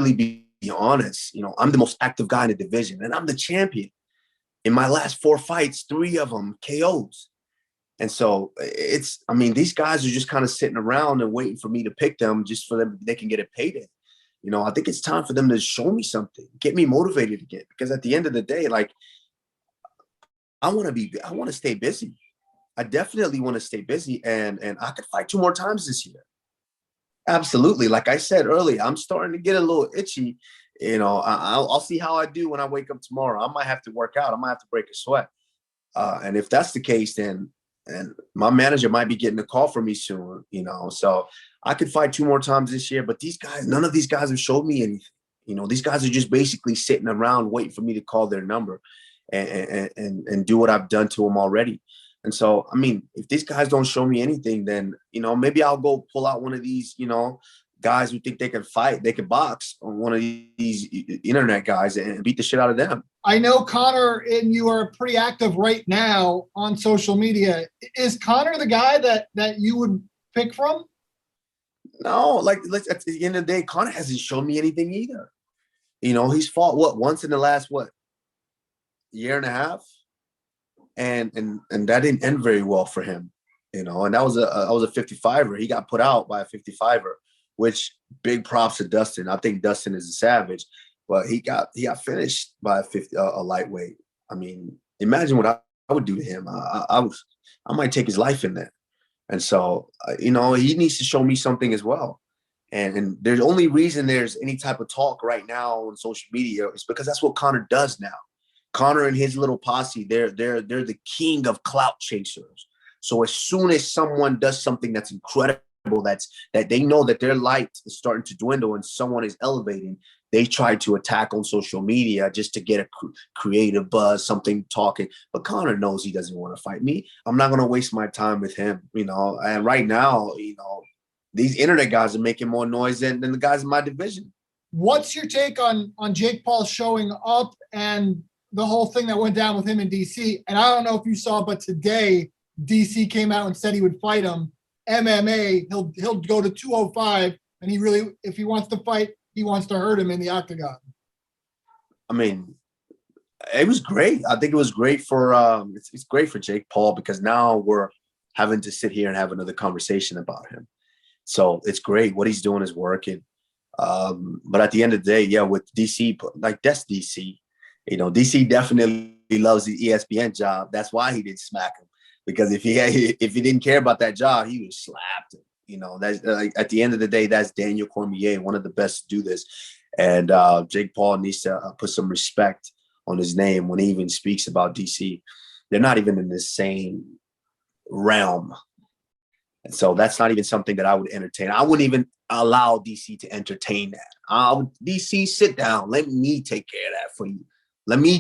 really be honest, I'm the most active guy in the division, and I'm the champion. In my last 4 fights, 3 of them KOs. And so these guys are just kind of sitting around and waiting for me to pick them just for them, they can get a payday. I think it's time for them to show me something, get me motivated again. Because at the end of the day, like, I want to stay busy. I definitely want to stay busy, and I could fight 2 more times this year. Absolutely. Like I said earlier, I'm starting to get a little itchy. I'll see how I do when I wake up tomorrow. I might have to work out. I might have to break a sweat. And if that's the case, then and my manager might be getting a call from me soon. So I could fight 2 more times this year. But these guys, none of these guys have showed me anything. These guys are just basically sitting around waiting for me to call their number and do what I've done to them already. And so, if these guys don't show me anything, then, maybe I'll go pull out one of these, guys who think they can fight, they can box, on one of these internet guys and beat the shit out of them. I know Conor and you are pretty active right now on social media. Is Conor the guy that you would pick from? No, at the end of the day, Conor hasn't shown me anything either. He's fought once in the last year and a half. And that didn't end very well for him, and that was a 55er. He got put out by a 55er, which big props to Dustin. I think Dustin is a savage, but he got finished by a lightweight. Imagine what I would do to him. I might take his life in there. And so, he needs to show me something as well. And there's only reason there's any type of talk right now on social media is because that's what Conor does now. Conor and his little posse, they're the king of clout chasers. So as soon as someone does something that's incredible, that they know that their light is starting to dwindle and someone is elevating, they try to attack on social media just to get a creative buzz, something talking. But Conor knows he doesn't want to fight me. I'm not going to waste my time with him, And right now, these internet guys are making more noise than the guys in my division. What's your take on Jake Paul showing up and the whole thing that went down with him in DC? And I don't know if you saw, but today DC came out and said he would fight him MMA. He'll go to 205, and if he wants to fight, he wants to hurt him in the octagon. It was great. I think it was great for it's great for Jake Paul, because now we're having to sit here and have another conversation about him. So it's great. What he's doing is working. But at the end of the day, yeah, with DC, that's DC. DC definitely loves the ESPN job. That's why he didn't smack him, because if he didn't care about that job, he would have slapped him. That's at the end of the day, that's Daniel Cormier, one of the best to do this. And Jake Paul needs to put some respect on his name when he even speaks about DC. They're not even in the same realm. And so that's not even something that I would entertain. I wouldn't even allow DC to entertain that. DC, sit down. Let me take care of that for you. Let me